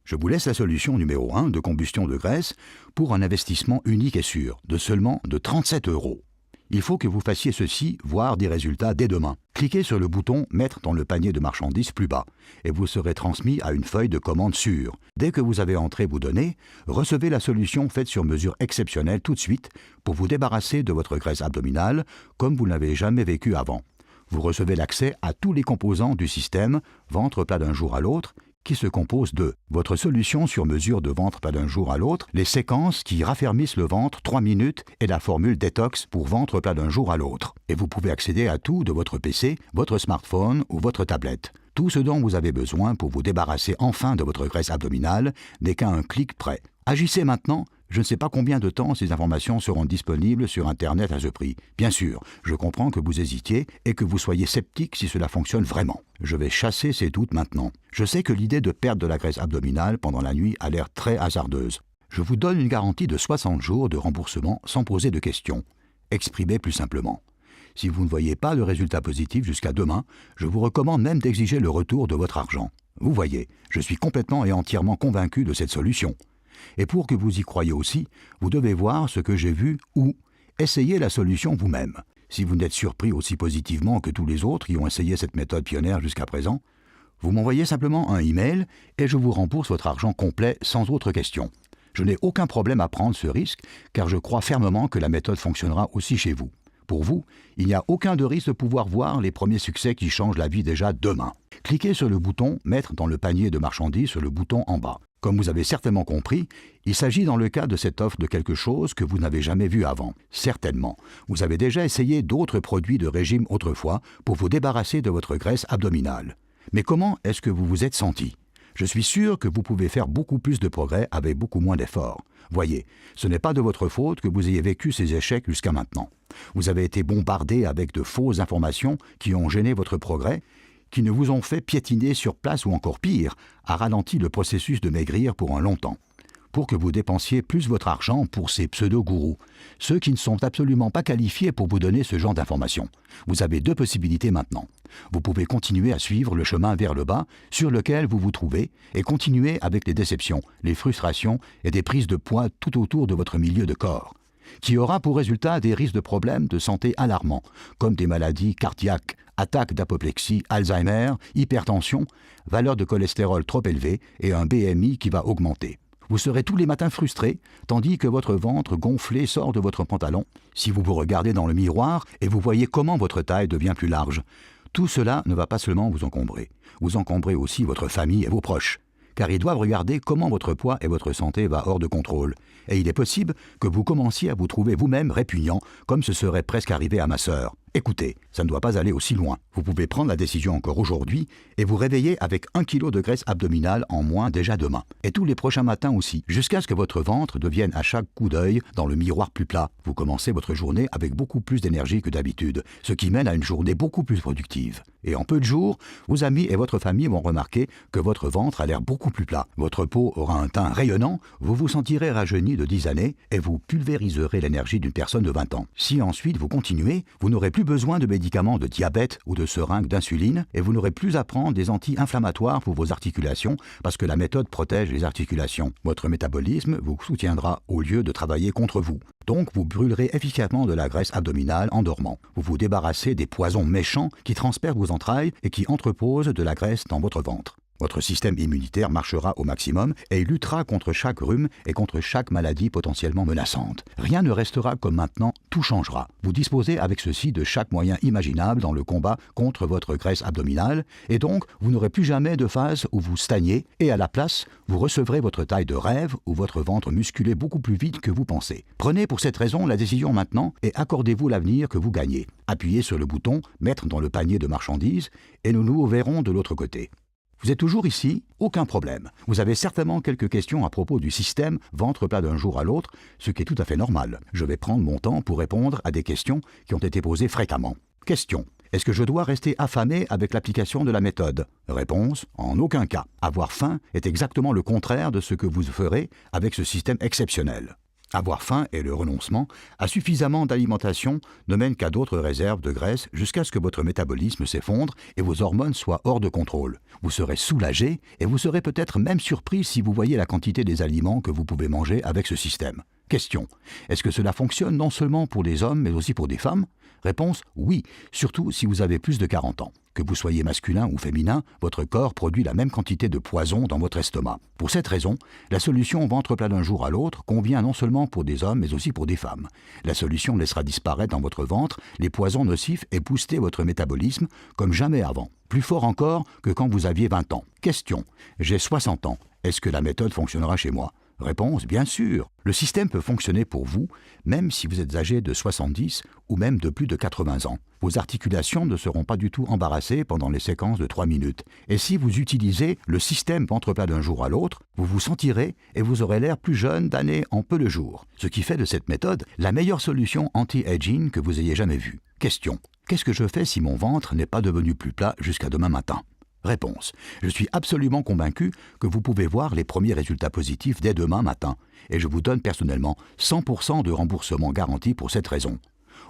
Je vous laisse la solution numéro 1 de combustion de graisse pour un investissement unique et sûr de seulement de 37 €. Il faut que vous fassiez ceci, voire des résultats dès demain. Cliquez sur le bouton « Mettre dans le panier de marchandises » plus bas et vous serez transmis à une feuille de commande sûre. Dès que vous avez entré vos données, recevez la solution faite sur mesure exceptionnelle tout de suite pour vous débarrasser de votre graisse abdominale comme vous ne l'avez jamais vécu avant. Vous recevez l'accès à tous les composants du système ventre plat d'un jour à l'autre qui se compose de votre solution sur mesure de ventre plat d'un jour à l'autre, les séquences qui raffermissent le ventre 3 minutes et la formule détox pour ventre plat d'un jour à l'autre. Et vous pouvez accéder à tout de votre PC, votre smartphone ou votre tablette. Tout ce dont vous avez besoin pour vous débarrasser enfin de votre graisse abdominale n'est qu'à un clic près. Agissez maintenant, Je ne sais pas combien de temps ces informations seront disponibles sur Internet à ce prix. Bien sûr, je comprends que vous hésitiez et que vous soyez sceptique si cela fonctionne vraiment. Je vais chasser ces doutes maintenant. Je sais que l'idée de perdre de la graisse abdominale pendant la nuit a l'air très hasardeuse. Je vous donne une garantie de 60 jours de remboursement sans poser de questions. Exprimez plus simplement. Si vous ne voyez pas de résultat positif jusqu'à demain, je vous recommande même d'exiger le retour de votre argent. Vous voyez, je suis complètement et entièrement convaincu de cette solution. Et pour que vous y croyiez aussi, vous devez voir ce que j'ai vu ou essayer la solution vous-même. Si vous n'êtes surpris aussi positivement que tous les autres qui ont essayé cette méthode pionnière jusqu'à présent, vous m'envoyez simplement un email et je vous rembourse votre argent complet sans autre question. Je n'ai aucun problème à prendre ce risque car je crois fermement que la méthode fonctionnera aussi chez vous. Pour vous, il n'y a aucun de risque de pouvoir voir les premiers succès qui changent la vie déjà demain. Cliquez sur le bouton « Mettre dans le panier de marchandises » sur le bouton en bas. Comme vous avez certainement compris, il s'agit dans le cas de cette offre de quelque chose que vous n'avez jamais vu avant. Certainement, vous avez déjà essayé d'autres produits de régime autrefois pour vous débarrasser de votre graisse abdominale. Mais comment est-ce que vous vous êtes senti ? Je suis sûr que vous pouvez faire beaucoup plus de progrès avec beaucoup moins d'efforts. Voyez, ce n'est pas de votre faute que vous ayez vécu ces échecs jusqu'à maintenant. Vous avez été bombardé avec de fausses informations qui ont gêné votre progrès, qui ne vous ont fait piétiner sur place ou encore pire, a ralenti le processus de maigrir pour un long temps. Pour que vous dépensiez plus votre argent pour ces pseudo-gourous, ceux qui ne sont absolument pas qualifiés pour vous donner ce genre d'informations. Vous avez deux possibilités maintenant. Vous pouvez continuer à suivre le chemin vers le bas sur lequel vous vous trouvez et continuer avec les déceptions, les frustrations et des prises de poids tout autour de votre milieu de corps, qui aura pour résultat des risques de problèmes de santé alarmants, comme des maladies cardiaques, attaques d'apoplexie, Alzheimer, hypertension, valeur de cholestérol trop élevée et un BMI qui va augmenter. Vous serez tous les matins frustré, tandis que votre ventre gonflé sort de votre pantalon, si vous vous regardez dans le miroir et vous voyez comment votre taille devient plus large. Tout cela ne va pas seulement vous encombrer. Vous encombrez aussi votre famille et vos proches, car ils doivent regarder comment votre poids et votre santé va hors de contrôle. Et il est possible que vous commenciez à vous trouver vous-même répugnant, comme ce serait presque arrivé à ma sœur. Écoutez, ça ne doit pas aller aussi loin. Vous pouvez prendre la décision encore aujourd'hui et vous réveiller avec 1 kilo de graisse abdominale en moins déjà demain. Et tous les prochains matins aussi, jusqu'à ce que votre ventre devienne à chaque coup d'œil dans le miroir plus plat. Vous commencez votre journée avec beaucoup plus d'énergie que d'habitude, ce qui mène à une journée beaucoup plus productive. Et en peu de jours, vos amis et votre famille vont remarquer que votre ventre a l'air beaucoup plus plat. Votre peau aura un teint rayonnant, vous vous sentirez rajeuni de 10 années et vous pulvériserez l'énergie d'une personne de 20 ans. Si ensuite vous continuez, vous n'aurez plus besoin de médicaments de diabète ou de seringues d'insuline et vous n'aurez plus à prendre des anti-inflammatoires pour vos articulations parce que la méthode protège les articulations. Votre métabolisme vous soutiendra au lieu de travailler contre vous. Donc vous brûlerez efficacement de la graisse abdominale en dormant. Vous vous débarrassez des poisons méchants qui transpercent vos entrailles et qui entreposent de la graisse dans votre ventre. Votre système immunitaire marchera au maximum et il luttera contre chaque rhume et contre chaque maladie potentiellement menaçante. Rien ne restera comme maintenant, tout changera. Vous disposez avec ceci de chaque moyen imaginable dans le combat contre votre graisse abdominale et donc vous n'aurez plus jamais de phase où vous stagnez et à la place, vous recevrez votre taille de rêve ou votre ventre musculé beaucoup plus vite que vous pensez. Prenez pour cette raison la décision maintenant et accordez-vous l'avenir que vous gagnez. Appuyez sur le bouton « Mettre dans le panier de marchandises » et nous nous verrons de l'autre côté. Vous êtes toujours ici? Aucun problème. Vous avez certainement quelques questions à propos du système ventre plat d'un jour à l'autre, ce qui est tout à fait normal. Je vais prendre mon temps pour répondre à des questions qui ont été posées fréquemment. Question. Est-ce que je dois rester affamé avec l'application de la méthode? Réponse. En aucun cas. Avoir faim est exactement le contraire de ce que vous ferez avec ce système exceptionnel. Avoir faim et le renoncement à suffisamment d'alimentation ne mènent qu'à d'autres réserves de graisse jusqu'à ce que votre métabolisme s'effondre et vos hormones soient hors de contrôle. Vous serez soulagé et vous serez peut-être même surpris si vous voyez la quantité des aliments que vous pouvez manger avec ce système. Question. Est-ce que cela fonctionne non seulement pour les hommes mais aussi pour des femmes? Réponse. Oui, surtout si vous avez plus de 40 ans. Que vous soyez masculin ou féminin, votre corps produit la même quantité de poison dans votre estomac. Pour cette raison, la solution ventre plat d'un jour à l'autre convient non seulement pour des hommes mais aussi pour des femmes. La solution laissera disparaître dans votre ventre les poisons nocifs et booster votre métabolisme comme jamais avant. Plus fort encore que quand vous aviez 20 ans. Question. J'ai 60 ans. Est-ce que la méthode fonctionnera chez moi? Réponse, bien sûr. Le système peut fonctionner pour vous, même si vous êtes âgé de 70 ou même de plus de 80 ans. Vos articulations ne seront pas du tout embarrassées pendant les séquences de 3 minutes. Et si vous utilisez le système ventre plat d'un jour à l'autre, vous vous sentirez et vous aurez l'air plus jeune d'année en peu de jours. Ce qui fait de cette méthode la meilleure solution anti-aging que vous ayez jamais vue. Question. Qu'est-ce que je fais si mon ventre n'est pas devenu plus plat jusqu'à demain matin ? Réponse. Je suis absolument convaincu que vous pouvez voir les premiers résultats positifs dès demain matin et je vous donne personnellement 100% de remboursement garanti pour cette raison.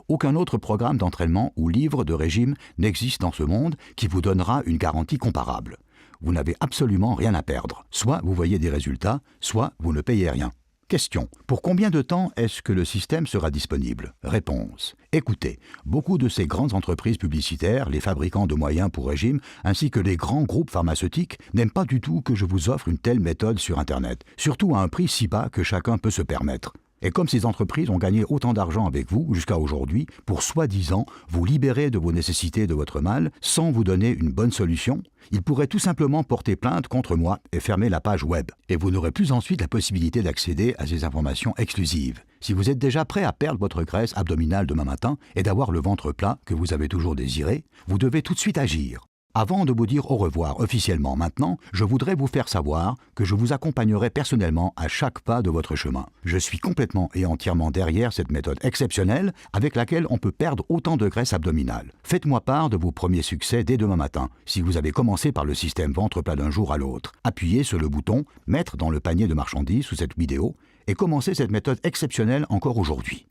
Aucun autre programme d'entraînement ou livre de régime n'existe dans ce monde qui vous donnera une garantie comparable. Vous n'avez absolument rien à perdre. Soit vous voyez des résultats, soit vous ne payez rien. Question. Pour combien de temps est-ce que le système sera disponible ? Réponse. Écoutez, beaucoup de ces grandes entreprises publicitaires, les fabricants de moyens pour régime, ainsi que les grands groupes pharmaceutiques, n'aiment pas du tout que je vous offre une telle méthode sur Internet, surtout à un prix si bas que chacun peut se permettre. Et comme ces entreprises ont gagné autant d'argent avec vous jusqu'à aujourd'hui, pour soi-disant vous libérer de vos nécessités de votre mal, sans vous donner une bonne solution, ils pourraient tout simplement porter plainte contre moi et fermer la page web. Et vous n'aurez plus ensuite la possibilité d'accéder à ces informations exclusives. Si vous êtes déjà prêt à perdre votre graisse abdominale demain matin et d'avoir le ventre plat que vous avez toujours désiré, vous devez tout de suite agir. Avant de vous dire au revoir officiellement maintenant, je voudrais vous faire savoir que je vous accompagnerai personnellement à chaque pas de votre chemin. Je suis complètement et entièrement derrière cette méthode exceptionnelle avec laquelle on peut perdre autant de graisse abdominale. Faites-moi part de vos premiers succès dès demain matin, si vous avez commencé par le système ventre plat d'un jour à l'autre. Appuyez sur le bouton « Mettre dans le panier de marchandises » sous cette vidéo et commencez cette méthode exceptionnelle encore aujourd'hui.